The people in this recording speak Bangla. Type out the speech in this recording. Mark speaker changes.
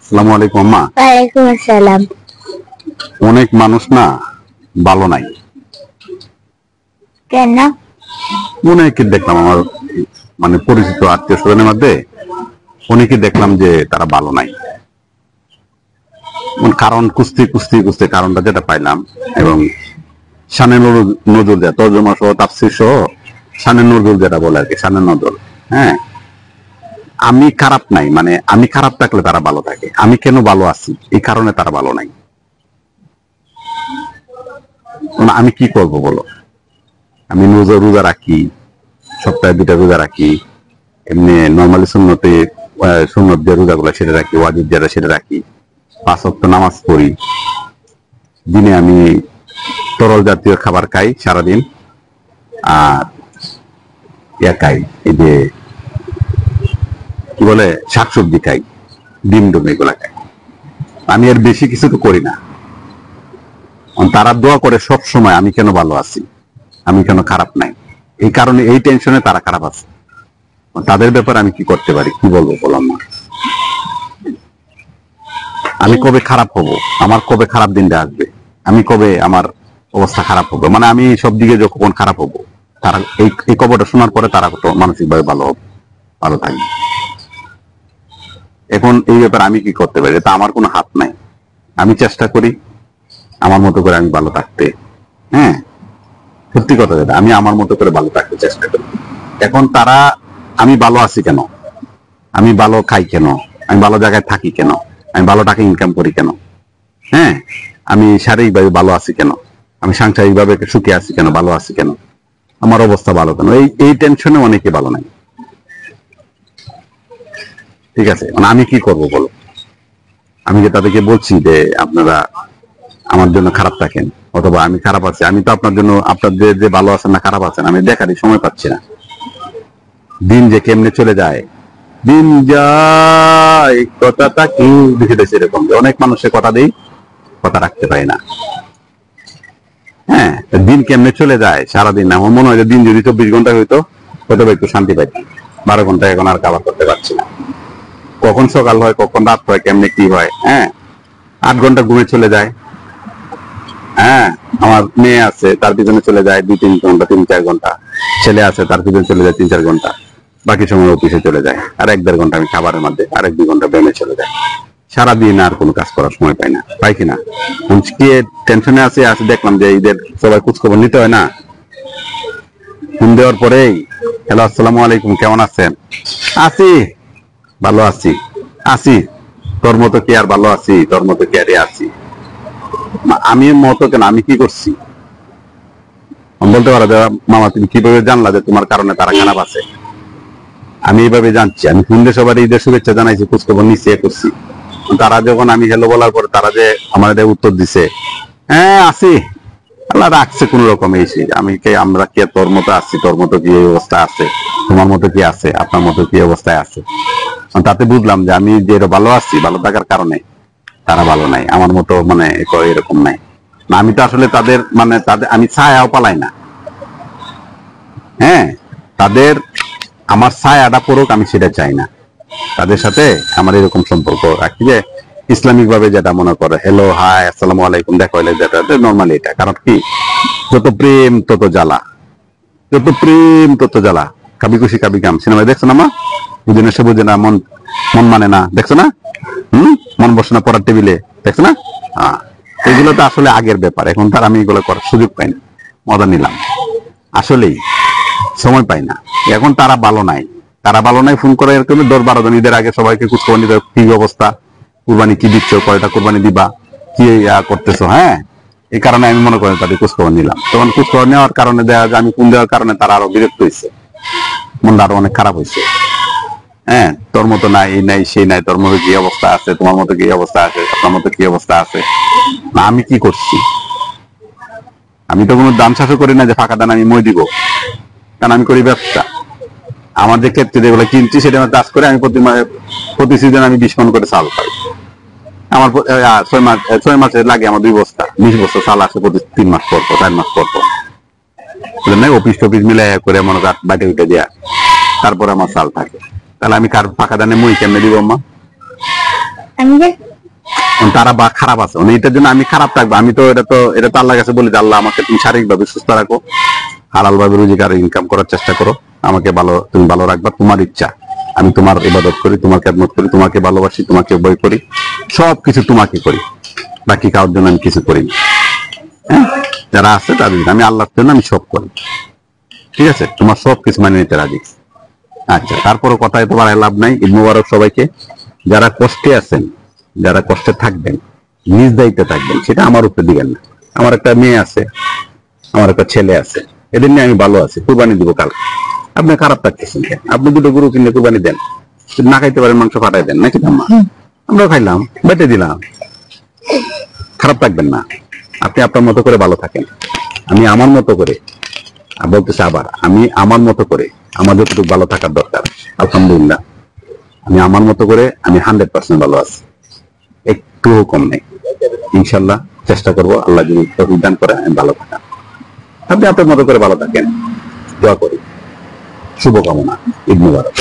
Speaker 1: আসসালামু আলাইকুম আম্মা।
Speaker 2: ওয়ালাইকুম আসসালাম।
Speaker 1: অনেক মানুষ না ভালো নাই।
Speaker 2: কেন?
Speaker 1: অনেকে দেখলাম আমার মানে পরিচিত আত্মীয় স্বজনের মধ্যে অনেকে দেখলাম যে তারা ভালো নাই। কারণ খুঁজতে খুঁজতে খুঁজতে কারণটা যেটা পাইলাম, এবং শানে নজরুল দেয় তর্জমা সহ তাফসীর সহ শানে নজরুল যেটা বলে আর কি, শানে নজরুল। হ্যাঁ, আমি খারাপ নাই, মানে আমি খারাপ থাকলে তারা ভালো থাকে, আমি কেন ভালো আছি এই কারণে তারা ভালো নাই। আমি কি করব বলো? আমি রোজা রাখি, সপ্তাহে 2টা রোজা রাখি, এমনি নর্মালি সুন্নত যে রোজাগুলো সেটা রাখি, ওয়াজিব যেটা সেটা রাখি, 5 ওয়াক্ত নামাজ পড়ি, দিনে আমি তরল জাতীয় খাবার খাই সারাদিন, আর খাই এই যে কি বলে শাকসবজি খাই, ডিম ডুম এগুলা খাই। আমি এর বেশি কিছু তো করি না। তারা দোয়া করে সব সময় আমি কেন ভালো আছি, আমি কেন খারাপ নাই, এই কারণে এই টেনশনে তারা খারাপ আছে। তাদের ব্যাপারে আমি কি করতে পারি, কি বলবো বললাম না। আমি কবে খারাপ হব, আমার কবে খারাপ দিনটা আসবে, আমি কবে আমার অবস্থা খারাপ হবে, মানে আমি সব দিকে যখন খারাপ হব, তারা এই খবরটা শোনার পরে তারা তো মানসিক ভাবে ভালো হবে, ভালো থাকবে। এখন এই ব্যাপারে আমি কি করতে পারি, তা আমার কোনো হাত নাই। আমি চেষ্টা করি আমার মতো করে আমি ভালো থাকতে। হ্যাঁ, সত্যি কথা যেটা, আমি আমার মতো করে ভালো থাকতে চেষ্টা করি। এখন তারা, আমি ভালো আছি কেন, আমি ভালো খাই কেন, আমি ভালো জায়গায় থাকি কেন, আমি ভালো টাকা ইনকাম করি কেন, হ্যাঁ, আমি শারীরিকভাবে ভালো আছি কেন, আমি সাংসারিক ভাবে সুখে আছি কেন, ভালো আছি কেন, আমার অবস্থা ভালো কেন, এই টেনশনে অনেকে ভালো নাই। ঠিক আছে, মানে আমি কি করব বলো? আমি যে তাদেরকে বলছি যে আপনারা আমার জন্য খারাপ থাকেন, অথবা আমি খারাপ আছি, আমি তো আপনার জন্য, আপনার যে ভালো আছেন না খারাপ আছেন আমি দেখারই সময় পাচ্ছি না। দিন যে কেমনে চলে যায়, দিন যায় কথাটা কি লিখে দিয়েছে এরকম, অনেক মানুষের কথা দেই, কথা রাখতে পারি না। হ্যাঁ, দিন কেমনে চলে যায় সারাদিন, আমার মনে হয় যে দিন যদি 24 ঘন্টা হইতো হয়তো একটু শান্তি পাইতাম। 12 ঘন্টা এখন আর কাভার করতে পারছি না। কখন সকাল হয় কখন রাত হয় কেমনে কি হয়। হ্যাঁ, 8 ঘন্টা ঘুমে চলে যায়। হ্যাঁ, আমার মেয়ে আছে তার পিছনে চলে যায় 2-3 ঘন্টা, 3-4 ঘন্টা। ছেলে আছে তার পিছনে চলে যায় 3-4 ঘন্টা। বাকি সময় অফিসে চলে যায়, আর 1-1.5 ঘন্টা আমি খাবারের মধ্যে, আর 1-2 ঘন্টা ব্যায়ামে চলে যায়। সারাদিন আর কোনো কাজ করার সময় পাই না, পাই কিনা। কি টেনশনে আছে দেখলাম যে ঈদের সবাই খোঁজখবর নিতে হয় না, ফোন দেওয়ার পরেই হ্যালো আসসালামু আলাইকুম কেমন আছেন, আছি ভালো আছি, আছি তোর মতো কি আর ভালো আছি, তোর মতো কি আরে আছি। আমি মতো কেন, আমি কি করছি বলতে পারো যে মামা তুমি কিভাবে জানলা যে তোমার কারণে তারা খারাপ আছে? আমি এইভাবে জানছি, আমি ফোন দিয়ে সবার ঈদের শুভেচ্ছা জানাইছি, খোঁজখবর নিচ্ছি, করছি। তারা যখন আমি হ্যালো বলার পরে তারা যে আমাদের উত্তর দিছে হ্যাঁ আছি, আল্লাহ রাখছে কোন রকম এসে, আমি কে আমরা কে তোর মতো আছি, তোর মতো কি এই অবস্থা আছে, তোমার মতো কি আছে, আপনার মতো কি অবস্থায় আছে। তাতে বুঝলাম যে আমি যে ভালো আছি, ভালো থাকার কারণে তারা ভালো নাই, আমার মতো মানে এরকম নাই। আমি তো আসলে তাদের মানে তাদের আমি ছায়াও পালাই না। হ্যাঁ, তাদের আমার ছায়াটা পড়ুক আমি সেটা চাই না। তাদের সাথে আমার এরকম সম্পর্ক রাখি যে ইসলামিক ভাবে যেটা মনে করে হ্যালো হাই আসসালামু আলাইকুম দেখা হইলে যেটা নর্মালি এটা। কারণ কি, যত প্রেম তত জ্বালা, যত প্রেম তত জ্বালা। কাবি খুশি কাবি গাম সিনেমায় দেখছো না মা? বুঝে সে বুঝে না, মন মন মানে না, দেখছো না? মন বসে না পড়ার টেবিলে, দেখছো না? হ্যাঁ, এগুলো তো আসলে আগের ব্যাপার, এখন তার আমি এগুলো করার সুযোগ পাই না। মজা নিলাম, আসলেই সময় পাই না। এখন তারা ভালো নাই, তারা ভালো নাই, ফোন করে এরকম 10-12 জন ঈদের আগে সবাইকে খোঁজখবর নিতে, কি অবস্থা, কুরবানি কি দিচ্ছ, কয়টা কুরবানি দিবা, কি করতেছো। হ্যাঁ, এই কারণে আমি মনে করেন তাদের খোঁজখবর নিলাম। তখন খোঁজখবর নেওয়ার কারণে দেখা যায় আমি ফোন দেওয়ার কারণে তারা আরো বিরক্ত হয়েছে, মনটা আরো অনেক খারাপ হয়েছে। হ্যাঁ, তোর মতো নাই, এই নাই সেই নাই, তোর মতো কি অবস্থা আছে, তোমার মতো কি অবস্থা আছে, আপনার মতো কি অবস্থা আছে। না আমি কি করছি, আমি তো কোনো দান শাসক করি না যে ফাঁকা দান আমি মই দিব, কারণ আমি করি ব্যবসা। আমার যে ক্ষেত্রে যেগুলো কিনছি সেটা আমি কাজ করে, আমি প্রতি সিজন আমি 20 মণ করে চাল পাই। আমার 6 মাসে লাগে আমার 2 বস্তা, 20 বস্তা চাল আসে প্রতি 3 মাস পর পর, 4 মাস পর পর। অফিস টফিস মিলে করে মনে কর বাটে উঠে দেয়া, তারপরে আমার চাল থাকে। তাহলে আমি কার ফাঁকা দানে মই কেমনে দিব আম্মা? তারা বা খারাপ আছে, এটার জন্য আমি খারাপ থাকবো? আমি তো এটা তো আল্লাহর কাছে বলি যে আল্লাহ আমাকে তুমি শারীরিকভাবে সুস্থ রাখো, হালাল ভাবে রোজগার ইনকাম করার চেষ্টা করো, আমাকে তুমি ভালো রাখবা, তোমার ইচ্ছা। আমি তোমার ইবাদত করি, তোমার খেদমত করি, তোমাকে ভালোবাসি, তোমাকে ভয় করি, সবকিছু তোমাকে করি, বাকি কারোর জন্য আমি কিছু করি না। হ্যাঁ, যারা আছে তাদের আমি আল্লাহর জন্য আমি সব করি, ঠিক আছে? তোমার সব কিছু মানে নিতে রাজি। আচ্ছা, তারপরে কথা এত বাড়ায় লাভ নাই। ঈদ মুবারক সবাইকে। যারা কষ্টে আছেন, যারা কষ্টে থাকবেন, নিজ দায়িত্বে থাকবেন, সেটা আমার উপরে দিবেন না। আমার একটা মেয়ে আছে, আমার একটা ছেলে আছে, এদের নিয়ে আমি ভালো আছি, কুরবানি দিব কাল। আপনি খারাপ থাকতেছেন কেন? আপনি দুটো গরু কিনে কুরবানি দেন, না খাইতে পারেন মাংস ফাটাই দেন, নাকি ঠাম্মা? আমরাও খাইলাম, বেটে দিলাম, খারাপ থাকবেন না। আপনি আপনার মতো করে ভালো থাকেন, আমি আমার মতো করে বলতেছি। আবার আমি আমার মতো করে, আমার যতটুকু ভালো থাকার দরকার, আলহামদুলিল্লাহ আমি আমার মতো করে আমি 100% ভালো আছি, একটুও কম নেই। ইনশাল্লাহ চেষ্টা করবো, আল্লাহ যদি তৌফিক দান করে আমি ভালো থাকা। আপনি আপনার মতো করে ভালো থাকেন, দোয়া করি, শুভকামনা। ঈদ মুবারক।